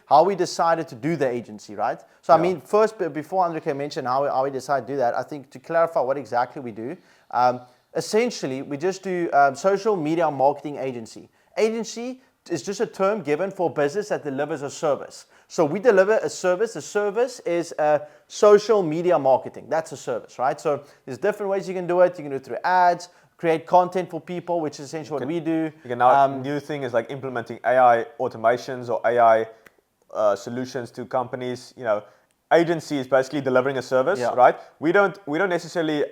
how we decided to do the agency, right? So I mean, first, before André mentioned how we decided to do that, I think to clarify what exactly we do, essentially we just do social media marketing agency. Agency is just a term given for business that delivers a service. So we deliver a service. The service is social media marketing. That's a service, right? So there's different ways you can do it. You can do it through ads, create content for people, which is essentially what we do. You can now, new thing is like implementing AI automations or AI solutions to companies. You know, agency is basically delivering a service, right? We don't necessarily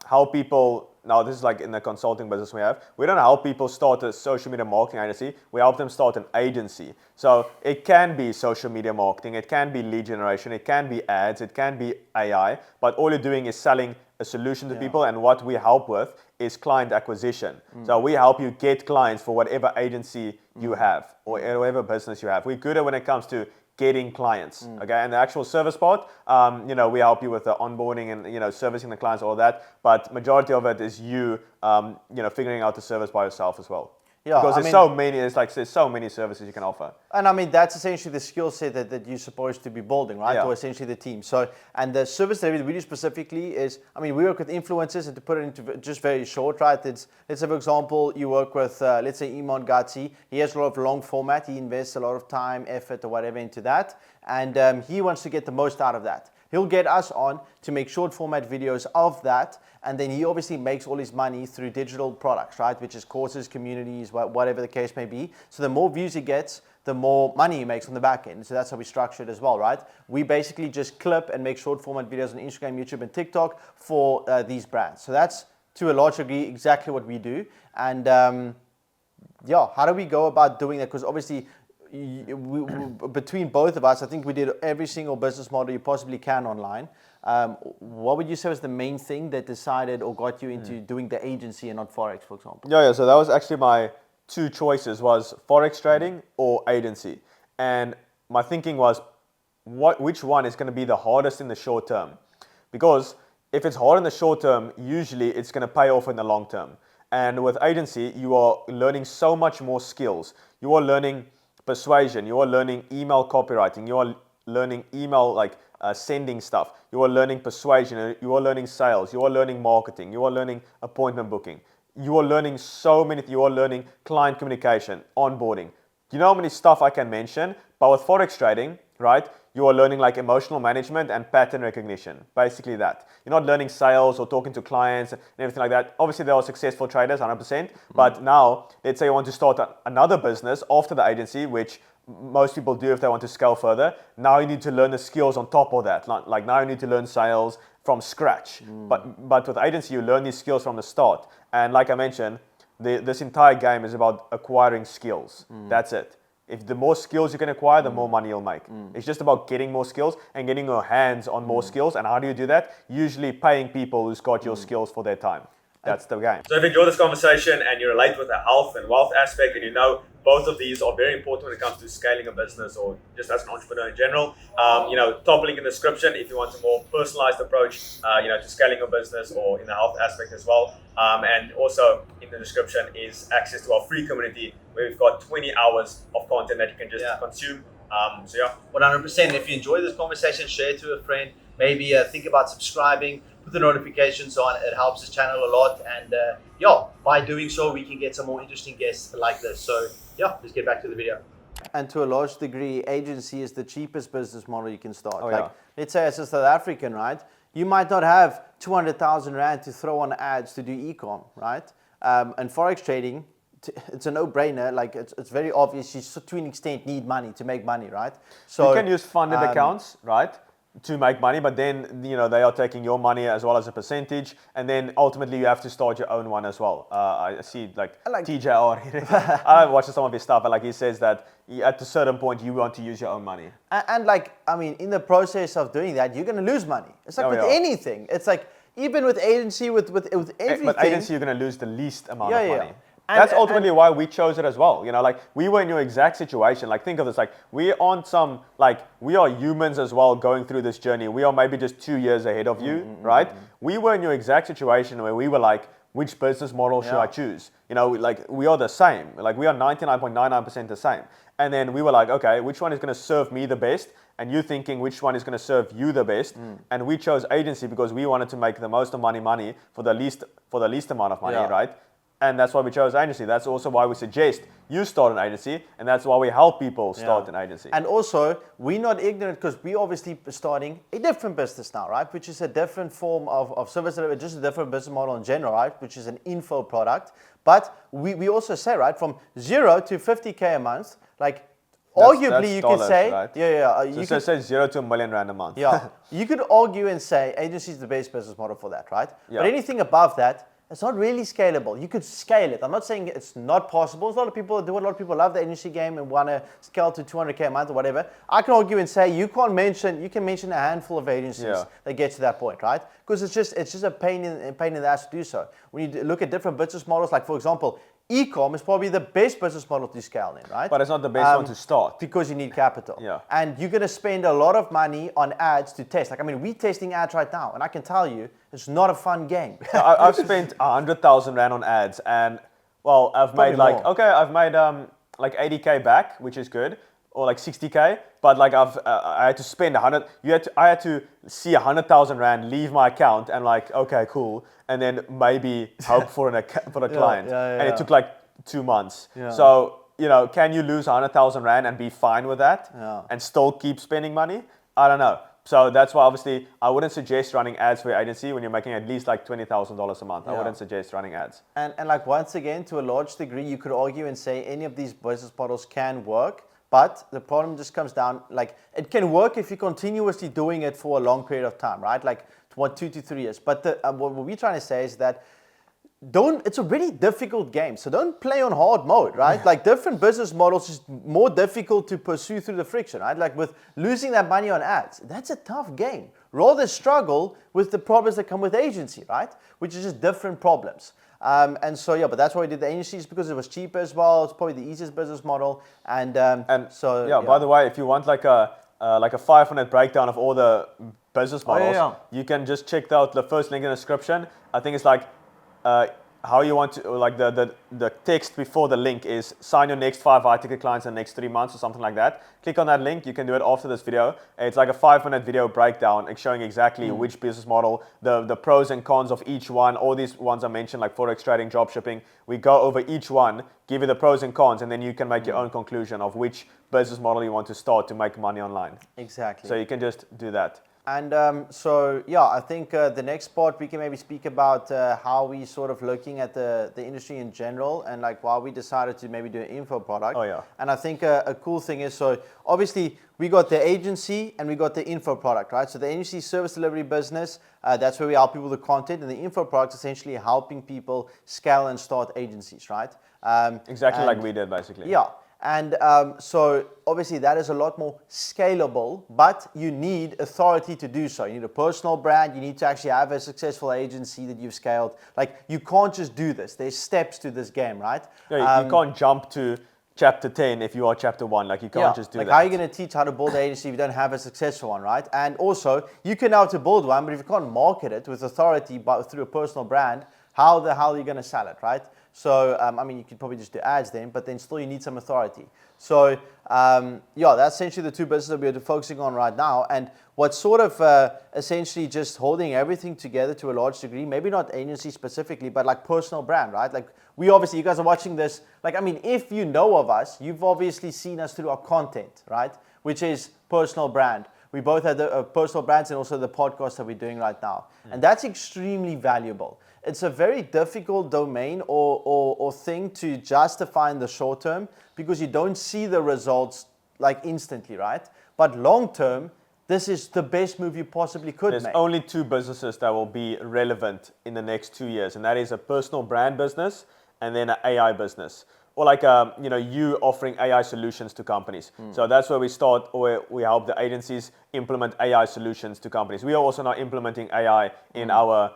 help people. Now, this is like in the consulting business we don't help people start a social media marketing agency. We help them start an agency. So it can be social media marketing, it can be lead generation, it can be ads, it can be AI, but all you're doing is selling a solution to people, and what we help with is client acquisition. So we help you get clients for whatever agency you have or whatever business you have. We're good at when it comes to getting clients, okay? And the actual service part, you know, we help you with the onboarding and, you know, servicing the clients, all that. But majority of it is you, you know, figuring out the service by yourself as well. Yeah, because there's so many services you can offer. And I mean, that's essentially the skill set that you're supposed to be building, right? Or essentially the team. So, and the service that we do specifically is, I mean, we work with influencers, and to put it into just very short, right? Let's say, for example, you work with, let's say, Iman Gatsi. He has a lot of long format. He invests a lot of time, effort, or whatever into that. And he wants to get the most out of that. He'll get us on to make short format videos of that, and then he obviously makes all his money through digital products, right? Which is courses, communities, whatever the case may be. So the more views he gets, the more money he makes on the back end. So that's how we structure it as well, right? We basically just clip and make short format videos on Instagram, YouTube, and TikTok for these brands. So that's, to a large degree, exactly what we do. And yeah, how do we go about doing that? Because obviously, between both of us, I think we did every single business model you possibly can online. What would you say was the main thing that decided or got you into doing the agency and not Forex, for example? Yeah, so that was actually my two choices, was Forex trading or agency. And my thinking was, which one is going to be the hardest in the short term? Because if it's hard in the short term, usually it's going to pay off in the long term. And with agency, you are learning so much more skills. You are learning persuasion, you are learning email copywriting, you are learning email sending stuff, you are learning persuasion, you are learning sales, you are learning marketing, you are learning appointment booking, you are learning so many, you are learning client communication, onboarding. You know how many stuff I can mention? But with Forex trading, right, you are learning like emotional management and pattern recognition, basically that. You're not learning sales or talking to clients and everything like that. Obviously, there are successful traders, 100%. But now, let's say you want to start another business after the agency, which most people do if they want to scale further. Now you need to learn the skills on top of that. Like now you need to learn sales from scratch. But with agency, you learn these skills from the start. And like I mentioned, this entire game is about acquiring skills. That's it. If the more skills you can acquire, the more money you'll make. It's just about getting more skills and getting your hands on more skills. And how do you do that? Usually paying people who's got your skills for their time. That's the game. So if you enjoy this conversation and you relate with the health and wealth aspect, and you know both of these are very important when it comes to scaling a business or just as an entrepreneur in general, you know, top link in the description if you want a more personalized approach, you know, to scaling a business or in the health aspect as well. And also in the description is access to our free community where we've got 20 hours of content that you can just consume. So yeah. 100%. If you enjoy this conversation, share it to a friend. Maybe think about subscribing. Put the notifications on. It helps the channel a lot. And yeah, by doing so, we can get some more interesting guests like this. So yeah, let's get back to the video. And to a large degree, agency is the cheapest business model you can start. Let's say as a South African, right? You might not have 200,000 Rand to throw on ads to do e-com, right? And Forex trading, it's a no-brainer. Like it's very obvious. You to an extent need money to make money, right? So you can use funded accounts, right, to make money, but then you know they are taking your money as well as a percentage, and then ultimately you have to start your own one as well. I see like TJR. I haven't watched some of his stuff, but like he says that at a certain point you want to use your own money. And like I mean, in the process of doing that, you're going to lose money. It's like with anything. It's like even with agency, with everything. But agency, you're going to lose the least amount of money. That's ultimately why we chose it as well. You know, like we were in your exact situation. Like think of this, like we aren't we are humans as well going through this journey. We are maybe just 2 years ahead of you, right? We were in your exact situation where we were like, which business model should I Yeah. choose? You know, like we are the same. Like we are 99.99% the same. And then we were like, okay, which one is going to serve me the best? And you thinking which one is going to serve you the best? And we chose agency because we wanted to make the most of money for the least amount of money, Yeah. right? And that's why we chose agency. That's also why we suggest you start an agency, and that's why we help people start an agency. And also, we're not ignorant because we're obviously starting a different business now, right? Which is a different form of service, just a different business model in general, right? Which is an info product. But we also say, right, from 0 to 50K a month, like arguably That's you dollars, could say, right? you So could say 0 to $1 million a month. yeah, you could argue and say agency is the best business model for that, right? Yeah. But anything above that, it's not really scalable. You could scale it. I'm not saying it's not possible. There's a lot of people that do it. A lot of people love the agency game and want to scale to 200K a month or whatever. I can argue and say you can mention a handful of agencies that get to that point, right? Because it's just a pain in the ass to do so. When you look at different business models, like for example, e-com is probably the best business model to scale in, right? But it's not the best one to start. Because you need capital. Yeah. And you're going to spend a lot of money on ads to test. Like, I mean, we're testing ads right now, and I can tell you, it's not a fun game. I've spent 100,000 Rand on ads, and well, I've made Probably I've made like 80K back, which is good, or like 60K. But like I had to spend 100. I had to see 100,000 Rand leave my account, and like, okay, cool, and then maybe hope for a client, and it took like 2 months. Yeah. So you know, can you lose 100,000 Rand and be fine with that, and still keep spending money? I don't know. So that's why obviously I wouldn't suggest running ads for your agency when you're making at least like $20,000 a month. I wouldn't suggest running ads. And like once again, to a large degree, you could argue and say any of these business models can work, but the problem just comes down, like it can work if you're continuously doing it for a long period of time, right? Like 2 to 3 years. But what we're trying to say is that it's a really difficult game, so don't play on hard mode, right? Like different business models is more difficult to pursue through the friction, right? Like with losing that money on ads, that's a tough game. Rather struggle with the problems that come with agency, right? Which is just different problems. And so yeah, but that's why we did the agencies, because it was cheap as well. It's probably the easiest business model, and so yeah. By the way, if you want like a 5-minute breakdown of all the business models, you can just check out the first link in the description. I think it's like how you want to, like the text before the link is sign your next 5 high ticket clients in the next 3 months or something like that. Click on that link. You can do it after this video. It's like a 5-minute video breakdown showing exactly which business model, the pros and cons of each one. All these ones I mentioned, like forex trading, drop shipping. We go over each one, give you the pros and cons, and then you can make your own conclusion of which business model you want to start to make money online. exactly. So you can just do that. And so, yeah, I think the next part we can maybe speak about how we sort of looking at the industry in general, and like why we decided to maybe do an info product. Oh, yeah. And I think a cool thing is, so obviously we got the agency and we got the info product, right? So the agency service delivery business, that's where we help people with the content, and the info product is essentially helping people scale and start agencies, right? Exactly like we did, basically. Yeah. And so obviously that is a lot more scalable, but you need authority to do so. You need a personal brand. You need to actually have a successful agency that you've scaled. Like you can't just do this. There's steps to this game, right? Yeah, you can't jump to chapter 10 if you are chapter 1. Like you can't just do like that. How are you going to teach how to build an agency if you don't have a successful one, right? And also you can know how to build one, but if you can't market it with authority through a personal brand, how the hell are you going to sell it, right? So, I mean, you could probably just do ads then, but then still you need some authority. So, yeah, that's essentially the two businesses that we're focusing on right now. And what's sort of essentially just holding everything together to a large degree, maybe not agency specifically, but like personal brand, right? Like we obviously, you guys are watching this, like, I mean, if you know of us, you've obviously seen us through our content, right? Which is personal brand. We both have the personal brands and also the podcast that we're doing right now. And that's extremely valuable. It's a very difficult domain or thing to justify in the short term because you don't see the results like instantly, right? But long term, this is the best move you possibly could There's make. only 2 businesses that will be relevant in the next 2 years, and that is a personal brand business and then an AI business. Or like you offering AI solutions to companies. So that's where we start, or we help the agencies implement AI solutions to companies. We are also now implementing AI in our,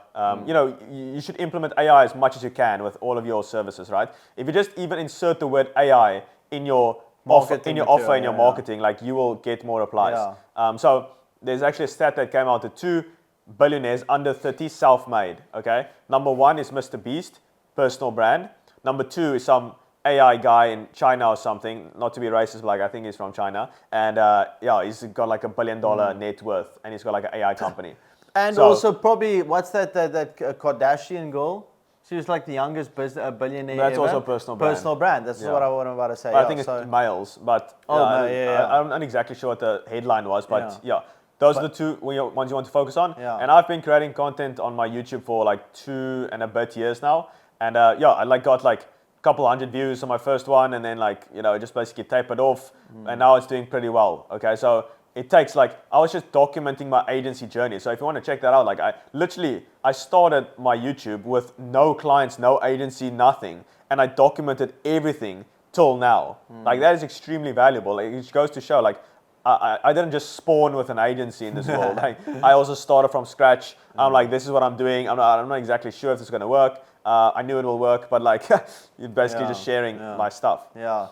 you should implement AI as much as you can with all of your services, right? If you just even insert the word AI in your offer, in your marketing, like you will get more replies. Yeah. So there's actually a stat that came out that billionaires under 30, self-made. Okay, number 1 is Mr. Beast, personal brand. Number 2 is some AI guy in China or something. Not to be racist, but like I think he's from China, and yeah, he's got like $1 billion net worth, and he's got like an AI company. And So- also probably what's that Kardashian girl? She was like the youngest billionaire. That's ever. also personal brand. Personal brand. That's Yeah. what I was about to say. I yeah, think it's so- males, but Oh, no, yeah. I'm not exactly sure what the headline was, but Yeah. yeah, those are the two ones you want to focus on. Yeah. And I've been creating content on my YouTube for like 2 and a bit years now, and yeah, I like got like a couple hundred views on my first one, and then like just basically tapered off, and now it's doing pretty well. Okay, so it takes like I was just documenting my agency journey. So if you want to check that out, like I started my YouTube with no clients, no agency, nothing, and I documented everything till now. Like that is extremely valuable. Like, it goes to show like I didn't just spawn with an agency in this world. Like I also started from scratch. I'm like, this is what I'm doing. I'm not exactly sure if this is going to work. I knew it will work, but like you're basically Yeah, just sharing yeah. my stuff. Yeah.